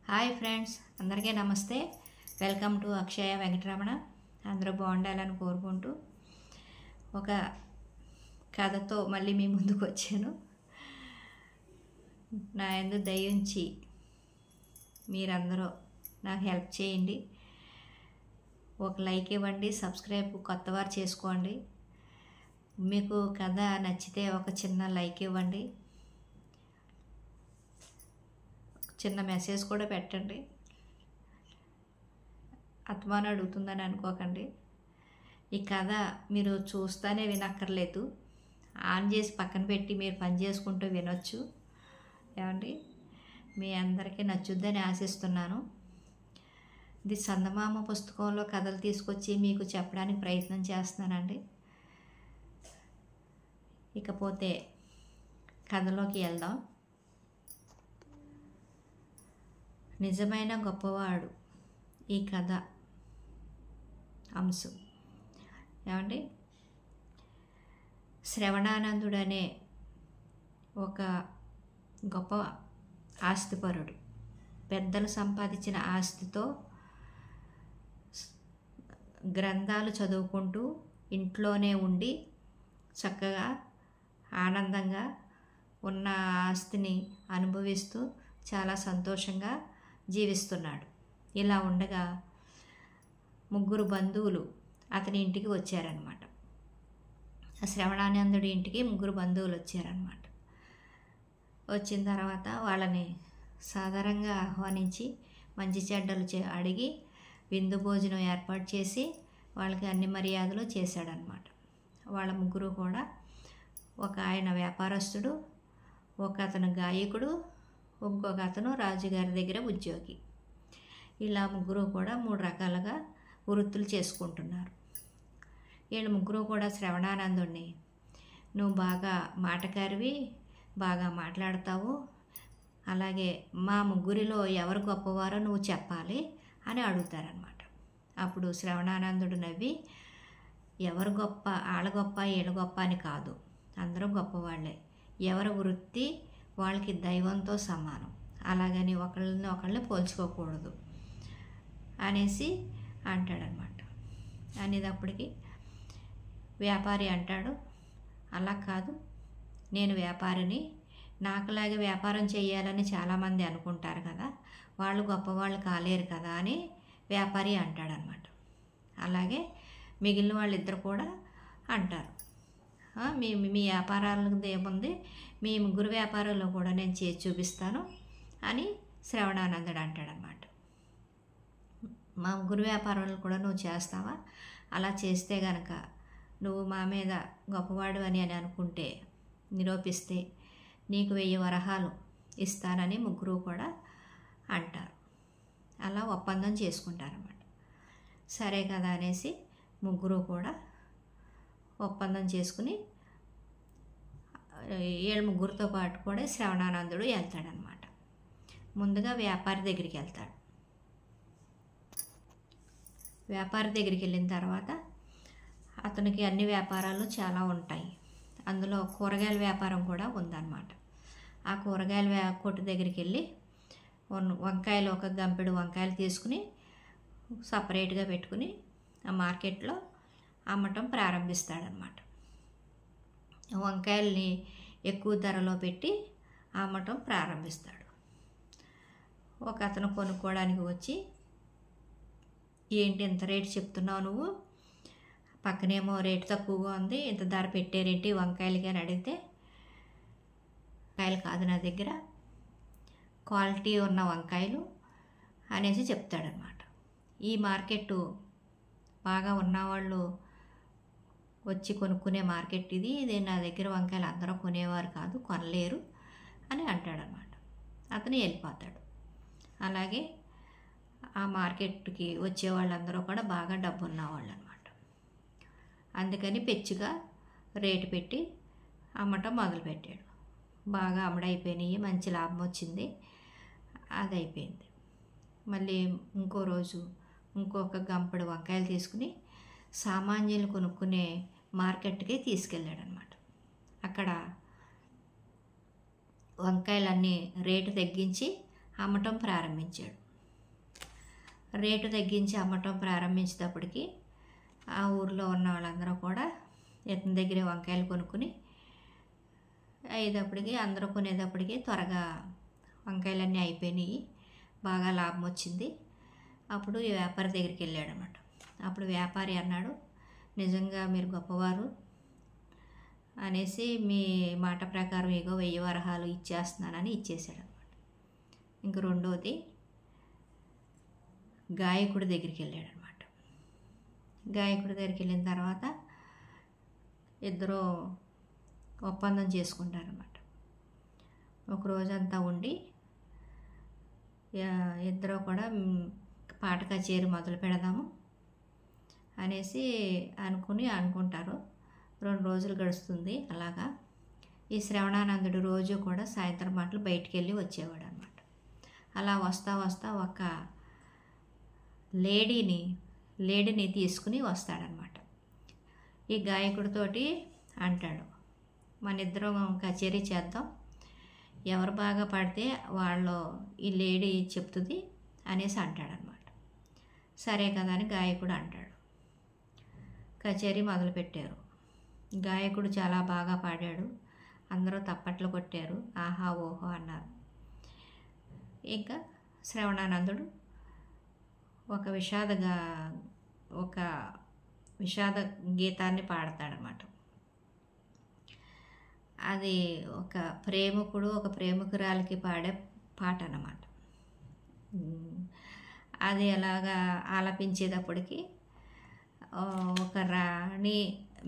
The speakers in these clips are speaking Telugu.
హాయ్ ఫ్రెండ్స్, అందరికీ నమస్తే. వెల్కమ్ టు అక్షయ వెంకటరమణ. అందరూ బాగుండాలని కోరుకుంటూ ఒక కథతో మళ్ళీ మీ ముందుకు వచ్చాను. నా యందు దయ ఉంచి మీరందరూ నాకు హెల్ప్ చేయండి. ఒక లైక్ ఇవ్వండి, సబ్స్క్రైబ్ కొత్తవారు చేసుకోండి. మీకు కథ నచ్చితే ఒక చిన్న లైక్ ఇవ్వండి, చిన్న మెసేజ్ కూడా పెట్టండి. ఆత్మాను అడుగుతుందని అనుకోకండి. ఈ కథ మీరు చూస్తానే వినక్కర్లేదు, ఆన్ చేసి పక్కన పెట్టి మీరు పని చేసుకుంటూ వినొచ్చు. ఏమండి, మీ అందరికీ నచ్చుద్దని ఆశిస్తున్నాను. ఇది చందమామ పుస్తకంలో కథలు తీసుకొచ్చి మీకు చెప్పడానికి ప్రయత్నం చేస్తున్నానండి. ఇకపోతే కథలోకి వెళ్దాం. నిజమైన గొప్పవాడు ఈ కథ అంశం. ఏమండి, శ్రవణానందుడు అనే ఒక గొప్ప ఆస్తిపరుడు పెద్దలు సంపాదించిన ఆస్తితో గ్రంథాలు చదువుకుంటూ ఇంట్లోనే ఉండి చక్కగా ఆనందంగా ఉన్న ఆస్తిని అనుభవిస్తూ చాలా సంతోషంగా జీవిస్తున్నాడు. ఇలా ఉండగా ముగ్గురు బంధువులు అతని ఇంటికి వచ్చారనమాట. శ్రవణానందుడి ఇంటికి ముగ్గురు బంధువులు వచ్చారనమాట. వచ్చిన తర్వాత వాళ్ళని సాధారణంగా ఆహ్వానించి మంచి చెడ్డలు అడిగి విందు భోజనం ఏర్పాటు చేసి వాళ్ళకి అన్ని మర్యాదలు చేశాడనమాట. వాళ్ళ ముగ్గురు కూడా, ఒక ఆయన వ్యాపారస్తుడు, ఒక అతను గాయకుడు, ఇంకొక అతను రాజుగారి దగ్గర ఉద్యోగి. ఇలా ముగ్గురు కూడా 3 రకాలుగా వృత్తులు చేసుకుంటున్నారు. వీళ్ళు ముగ్గురు కూడా శ్రవణానందుడిని, నువ్వు బాగా మాటకారివి, బాగా మాట్లాడతావు, అలాగే మా ముగ్గురిలో ఎవరు గొప్పవారో నువ్వు చెప్పాలి అని అడుగుతారనమాట. అప్పుడు శ్రవణానందుడు నవ్వి, ఎవరు గొప్ప, ఆళ్ళ గొప్ప వీళ్ళ గొప్ప అని కాదు, అందరూ గొప్పవాళ్ళే, ఎవరి వృత్తి వాళ్ళకి దైవంతో సమానం, అలాగని ఒకళ్ళని పోల్చుకోకూడదు అనేసి అంటాడనమాట. అనేటప్పటికి వ్యాపారి అంటాడు, అలా కాదు, నేను వ్యాపారిని, నాకులాగే వ్యాపారం చేయాలని చాలామంది అనుకుంటారు కదా, వాళ్ళు గొప్పవాళ్ళు కాలేరు కదా అని వ్యాపారి అంటాడనమాట. అలాగే మిగిలిన వాళ్ళిద్దరు కూడా అంటారు, మీ మీ వ్యాపారాలకు ఏముంది, మీ ముగ్గురు వ్యాపారాల్లో కూడా నేను చేసి చూపిస్తాను అని శ్రవణానందుడు అంటాడనమాట. మా ముగ్గురు వ్యాపారాలు కూడా నువ్వు చేస్తావా? అలా చేస్తే గనక నువ్వు మా మీద గొప్పవాడు అని అనుకుంటే, నిరూపిస్తే నీకు 1000 వరహాలు ఇస్తానని ముగ్గురు కూడా అంటారు. అలా ఒప్పందం చేసుకుంటారన్నమాట. సరే కదా అనేసి ముగ్గురు కూడా ఒప్పందం చేసుకుని ముగ్గురితో పాటు కూడా శ్రవణానందుడు వెళ్తాడనమాట. ముందుగా వ్యాపారి దగ్గరికి వెళ్తాడు. వ్యాపారి దగ్గరికి వెళ్ళిన తర్వాత అతనికి అన్ని వ్యాపారాలు చాలా ఉంటాయి. అందులో కూరగాయల వ్యాపారం కూడా ఉందన్నమాట. ఆ కూరగాయల కొట్టు దగ్గరికి వెళ్ళి వంకాయలు, ఒక గంపెడు వంకాయలు తీసుకుని సపరేట్గా పెట్టుకుని ఆ మార్కెట్లో అమ్మటం ప్రారంభిస్తాడనమాట. వంకాయల్ని ఎక్కువ ధరలో పెట్టి అమ్మటం ప్రారంభిస్తాడు. ఒక అతను కొనుక్కోవడానికి వచ్చి, ఏంటి ఇంత రేటు చెప్తున్నావు నువ్వు, పక్కనేమో రేటు తక్కువగా ఉంది, ఇంత ధర పెట్టారేంటి వంకాయలకి అని అడిగితే, వంకాయలు కాదు నా దగ్గర, క్వాలిటీ ఉన్న వంకాయలు అనేసి చెప్తాడనమాట. ఈ మార్కెట్ బాగా ఉన్నవాళ్ళు వచ్చి కొనుక్కునే మార్కెట్ ఇది నా దగ్గర వంకాయలు అందరూ కొనేవారు కాదు, కొనలేరు అని అంటాడనమాట. అతను వెళ్ళిపోతాడు. అలాగే ఆ మార్కెట్కి వచ్చే వాళ్ళందరూ కూడా బాగా డబ్బు ఉన్నవాళ్ళు అనమాట. అందుకని పెచ్చుగా రేటు పెట్టి అమ్మటం మొదలుపెట్టాడు. బాగా అమ్ముడైపోయినాయి, మంచి లాభం వచ్చింది, అది అయిపోయింది. మళ్ళీ ఇంకో రోజు ఇంకొక గంపెడు వంకాయలు తీసుకుని సామాన్యులు కొనుక్కునే మార్కెట్కి తీసుకెళ్ళాడనమాట. అక్కడ వంకాయలన్నీ రేటు తగ్గించి అమ్మటం ప్రారంభించాడు. రేటు తగ్గించి అమ్మటం ప్రారంభించేటప్పటికి ఆ ఊర్లో ఉన్న వాళ్ళందరూ కూడా ఇతని దగ్గరే వంకాయలు కొనుక్కుని అయ్యేటప్పటికి అందరూ కొనేటప్పటికి త్వరగా వంకాయలన్నీ అయిపోయినాయి, బాగా లాభం వచ్చింది. అప్పుడు ఈ వ్యాపారి దగ్గరికి వెళ్ళాడనమాట. అప్పుడు వ్యాపారి అన్నాడు, నిజంగా మీరు గొప్పవారు అనేసి మీ మాట ప్రకారం ఏగో 1000 వరహాలు ఇచ్చేస్తున్నానని ఇచ్చేసాడు అనమాట. ఇంక రెండోది గాయకుడి దగ్గరికి వెళ్ళాడనమాట. గాయకుడి దగ్గరికి వెళ్ళిన తర్వాత ఇద్దరు ఒప్పందం చేసుకుంటారనమాట. ఒక రోజంతా ఉండి ఇద్దరు కూడా పాట కచేరీ మొదలు పెడదాము అనేసి అనుకుంటారు. 2 రోజులు గడుస్తుంది. అలాగా ఈ శ్రవణానందుడు రోజు కూడా సాయంత్రం మాటలు బయటికి వెళ్ళి వచ్చేవాడు అనమాట. అలా వస్తా ఒక లేడీని తీసుకుని వస్తాడనమాట. ఈ గాయకుడితోటి అంటాడు, మన ఇద్దరం కచేరీ చేద్దాం, ఎవరు బాగా పాడితే వాళ్ళు ఈ లేడీ చెప్తుంది అనేసి అంటాడనమాట. సరే కదా అని గాయకుడు అంటాడు. కచేరీ మొదలుపెట్టారు. గాయకుడు చాలా బాగా పాడాడు. అందరూ తప్పట్లు కొట్టారు, ఆహా ఓహో అన్నారు. ఇంకా శ్రవణానందుడు ఒక విషాద గీతాన్ని పాడతాడనమాట. అది ఒక ప్రేమికురాలకి పాడే పాట అన్నమాట. అది ఎలాగా ఆలపించేటప్పటికి ఒక రాణి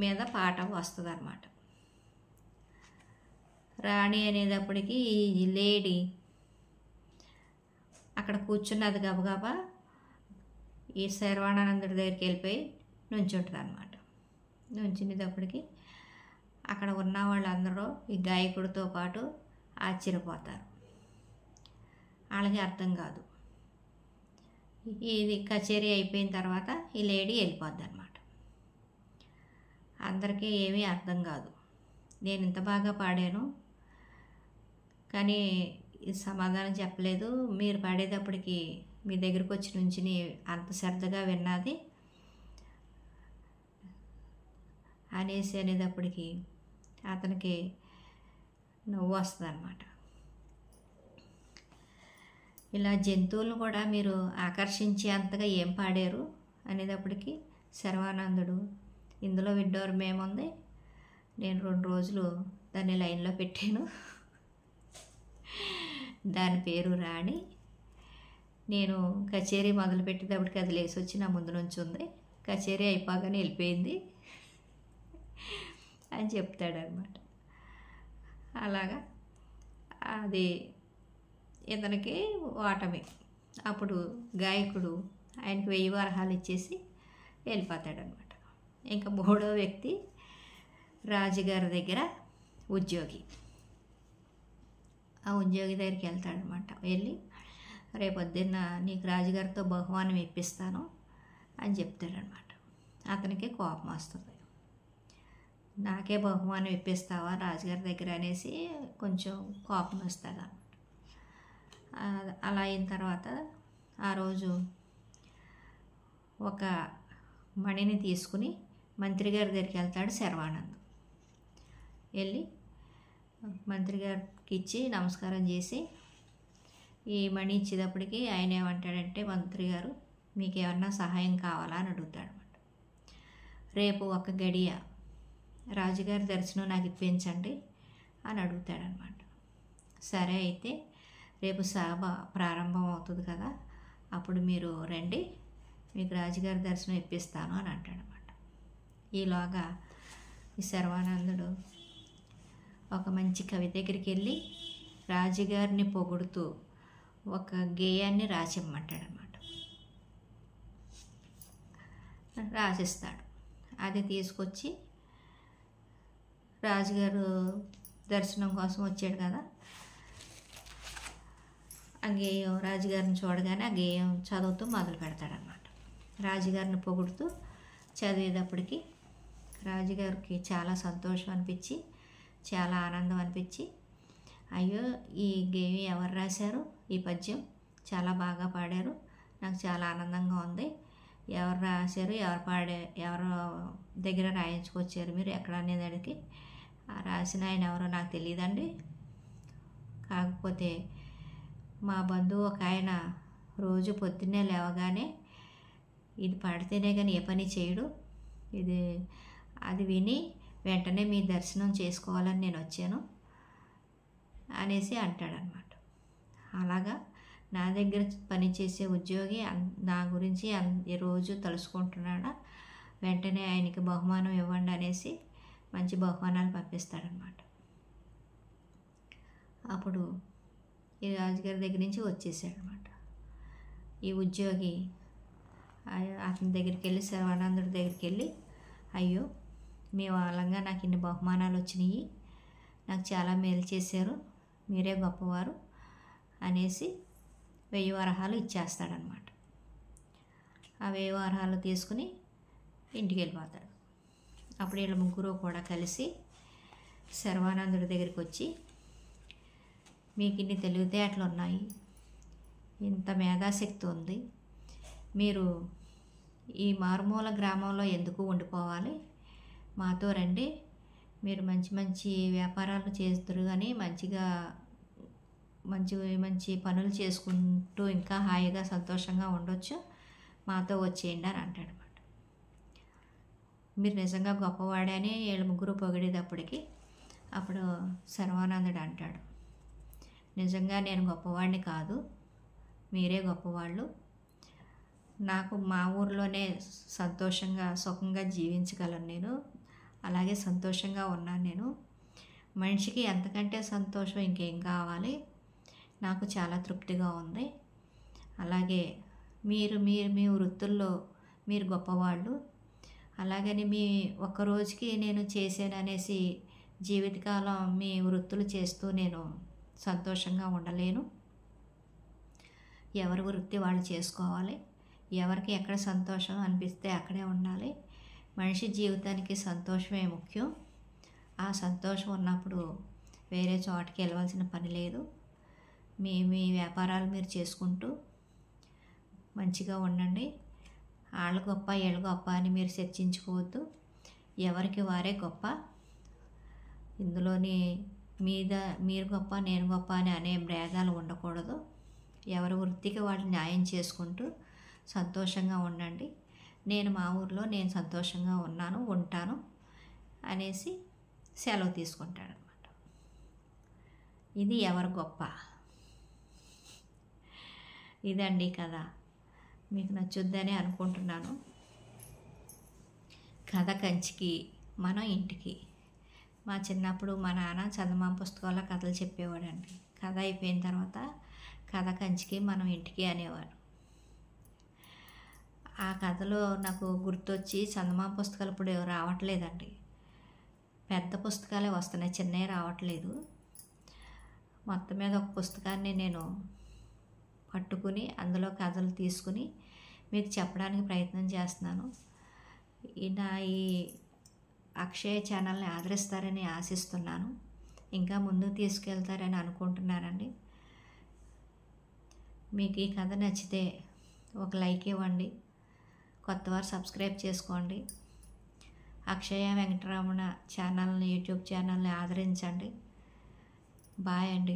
మీద పాట వస్తుంది అన్నమాట. రాణి అనేటప్పటికి ఈ లేడీ అక్కడ కూర్చున్నది, గబగబా ఈ శర్వాణానందుడి దగ్గరికి వెళ్ళిపోయి నుంచుంటుంది అన్నమాట. నుంచునేటప్పటికి అక్కడ ఉన్న వాళ్ళందరూ ఈ గాయకుడితో పాటు ఆశ్చర్యపోతారు. వాళ్ళకి అర్థం కాదు. ఇది కచేరీ అయిపోయిన తర్వాత ఈ లేడీ వెళ్ళిపోద్ది అనమాట. అందరికీ ఏమీ అర్థం కాదు. నేను ఇంత బాగా పాడాను కానీ సమాధానం చెప్పలేదు, మీరు పాడేటప్పటికి మీ దగ్గరికి వచ్చి నుంచుని అంత శ్రద్ధగా విన్నది అనేటప్పటికి అతనికి నవ్వు వస్తుంది అన్నమాట. ఇలా జంతువులను కూడా మీరు ఆకర్షించేంతగా ఏం పాడారు అనేటప్పటికి శర్వానందుడు, ఇందులో విడ్డూరం ఏముంది, నేను 2 రోజులు దాన్ని లైన్లో పెట్టాను, దాని పేరు రాణి, నేను కచేరీ మొదలుపెట్టేటప్పటికి అది లేచి వచ్చి నా ముందు నుంచి ఉంది, కచేరీ అయిపోగానే వెళ్ళిపోయింది అని చెప్తాడనమాట. అలాగా అది ఇతనికి ఓటమి. అప్పుడు గాయకుడు ఆయనకు 1000 వరహాలు ఇచ్చేసి వెళ్ళిపోతాడనమాట. ఇంకా 3వ వ్యక్తి రాజుగారి దగ్గర ఉద్యోగి. ఆ ఉద్యోగి దగ్గరికి వెళ్తాడనమాట. వెళ్ళి రేపొద్దున్న నీకు రాజుగారితో బహుమానం ఇప్పిస్తాను అని చెప్తాడనమాట. అతనికి కోపం వస్తుంది. నాకే బహుమానం ఇప్పిస్తావా రాజుగారి దగ్గర అనేసి కొంచెం కోపం వస్తుంది అన్నమాట. అలా అయిన తర్వాత ఆ రోజు ఒక మణిని తీసుకుని మంత్రి గారి దగ్గరికి వెళ్తాడు శర్వానంద్. వెళ్ళి మంత్రి గారికి ఇచ్చి నమస్కారం చేసి ఈ మణి ఇచ్చేటప్పటికి ఆయన ఏమంటాడంటే, మంత్రి గారు మీకు ఏమన్నా సహాయం కావాలా అని అడుగుతాడనమాట. రేపు ఒక గడియ రాజుగారి దర్శనం నాకు ఇప్పించండి అని అడుగుతాడనమాట. సరే అయితే రేపు సభ ప్రారంభం అవుతుంది కదా, అప్పుడు మీరు రండి, మీకు రాజుగారి దర్శనం ఇప్పిస్తాను అని అంటాడనమాట. ఈలోగా ఈ శర్వానందుడు ఒక మంచి కవి దగ్గరికి వెళ్ళి రాజుగారిని పొగుడుతూ ఒక గేయాన్ని రాసిమ్మంటాడనమాట. రాసిస్తాడు. అది తీసుకొచ్చి రాజుగారు దర్శనం కోసం వచ్చాడు కదా, ఆ గేయం రాజుగారిని చూడగానే ఆ గేయం చదువుతూ మొదలు పెడతాడనమాట. రాజుగారిని పొగుడుతూ చదివేటప్పటికి రాజుగారికి చాలా సంతోషం అనిపించి, చాలా ఆనందం అనిపించి, అయ్యో ఈ గేయం ఎవరు రాశారు, ఈ పద్యం చాలా బాగా పాడారు. నాకు చాలా ఆనందంగా ఉంది. ఎవరు రాశారు, ఎవరు దగ్గర రాయించుకొచ్చారు మీరు ఎక్కడ అనేది అడిగి, ఆ రాసిన ఆయన ఎవరో నాకు తెలియదండి. కాకపోతే మా బంధువు ఒక ఆయన రోజు పొద్దున్నే లేవగానే ఇది పాడితేనే కానీ ఏ పని చేయడు, అది విని వెంటనే మీ దర్శనం చేసుకోవాలని నేను వచ్చాను అనేసి అంటాడనమాట. అలాగా నా దగ్గర పనిచేసే ఉద్యోగి నా గురించి రోజు తలుసుకుంటున్నాడా, వెంటనే ఆయనకి బహుమానం ఇవ్వండి అనేసి మంచి బహుమానాలు పంపిస్తాడనమాట. అప్పుడు ఈ రాజుగారి దగ్గర నుంచి వచ్చేసాడనమాట. ఈ ఉద్యోగి అతని దగ్గరికి వెళ్ళి, సర్వానందుడి దగ్గరికి వెళ్ళి, అయ్యో మీ వాళ్ళంగా నాకు ఇన్ని బహుమానాలు వచ్చినాయి, నాకు చాలా మేలు చేశారు, మీరే గొప్పవారు అనేసి 1000 వరహాలు ఇచ్చేస్తాడనమాట. ఆ 1000 వరహాలు తీసుకుని ఇంటికి వెళ్ళిపోతాడు. అప్పుడు వీళ్ళ ముగ్గురు కూడా కలిసి సర్వానందుడి దగ్గరికి వచ్చి, మీకు ఇన్ని తెలివితేటలు ఉన్నాయి, ఇంత మేధాశక్తి ఉంది, మీరు ఈ మారుమూల గ్రామంలో ఎందుకు ఉండిపోవాలి, మాతో రండి, మీరు మంచి మంచి వ్యాపారాలు చేస్తారు కానీ మంచిగా మంచి మంచి పనులు చేసుకుంటూ ఇంకా హాయిగా సంతోషంగా ఉండొచ్చు, మాతో వచ్చేయండి అని అంటాడనమాట. మీరు నిజంగా గొప్పవాడే అని వీళ్ళ ముగ్గురు పొగిడేటప్పటికి అప్పుడు సర్వానందుడు అంటాడు, నిజంగా నేను గొప్పవాడిని కాదు, మీరే గొప్పవాళ్ళు. నాకు మా ఊర్లోనే సంతోషంగా సుఖంగా జీవించగలను నేను, అలాగే సంతోషంగా ఉన్నాను నేను. మనిషికి ఎంతకంటే సంతోషం ఇంకేం కావాలి, నాకు చాలా తృప్తిగా ఉంది. అలాగే మీరు మీ వృత్తుల్లో మీరు గొప్పవాళ్ళు, అలాగని మీ ఒక్కరోజుకి నేను చేశాననేసి జీవితకాలం మీ వృత్తులు చేస్తూ నేను సంతోషంగా ఉండలేను. ఎవరి వృత్తి వాళ్ళు చేసుకోవాలి, ఎవరికి ఎక్కడ సంతోషం అనిపిస్తే అక్కడే ఉండాలి. మనిషి జీవితానికి సంతోషమే ముఖ్యం. ఆ సంతోషం ఉన్నప్పుడు వేరే చోటకి వెళ్ళవలసిన పని లేదు. మీ వ్యాపారాలు మీరు చేసుకుంటూ మంచిగా ఉండండి. వాళ్ళు గొప్ప వీళ్ళు గొప్ప అని మీరు చర్చించుకోవద్దు. ఎవరికి వారే గొప్ప. ఇందులోని మీరు గొప్ప నేను గొప్ప అని అనే భేదాలు ఉండకూడదు. ఎవరి వృత్తికి వాళ్ళు న్యాయం చేసుకుంటూ సంతోషంగా ఉండండి. నేను మా ఊర్లో నేను సంతోషంగా ఉంటాను అనేసి సెలవు తీసుకుంటాడనమాట. ఇది ఎవరు గొప్ప. ఇదండి కథ. మీకు నచ్చుద్దని అనుకుంటున్నాను. కథ కంచికి మనం ఇంటికి. మా చిన్నప్పుడు మా నాన్న చందమామ పుస్తకాల్లో కథలు చెప్పేవాడండి. కథ అయిపోయిన తర్వాత కథ కంచికి మనం ఇంటికి అనేవారు. ఆ కథలో నాకు గుర్తొచ్చి చందమామ పుస్తకాలు ఇప్పుడు రావట్లేదండి, పెద్ద పుస్తకాలే వస్తున్నాయి, చిన్నవి రావట్లేదు. మొత్తం మీద ఒక పుస్తకాన్ని నేను పట్టుకుని అందులో కథలు తీసుకుని మీకు చెప్పడానికి ప్రయత్నం చేస్తున్నాను. ఈ అక్షయ ఛానల్ని ఆదరిస్తారని ఆశిస్తున్నాను. ఇంకా ముందుకు తీసుకెళ్తారని అనుకుంటున్నానండి. మీకు ఈ కథ నచ్చితే ఒక లైక్ ఇవ్వండి. కొత్తవారు సబ్స్క్రైబ్ చేసుకోండి. అక్షయ వెంకటరమణ ఛానల్ని, యూట్యూబ్ ఛానల్ని ఆదరించండి. బాయ్ అండి.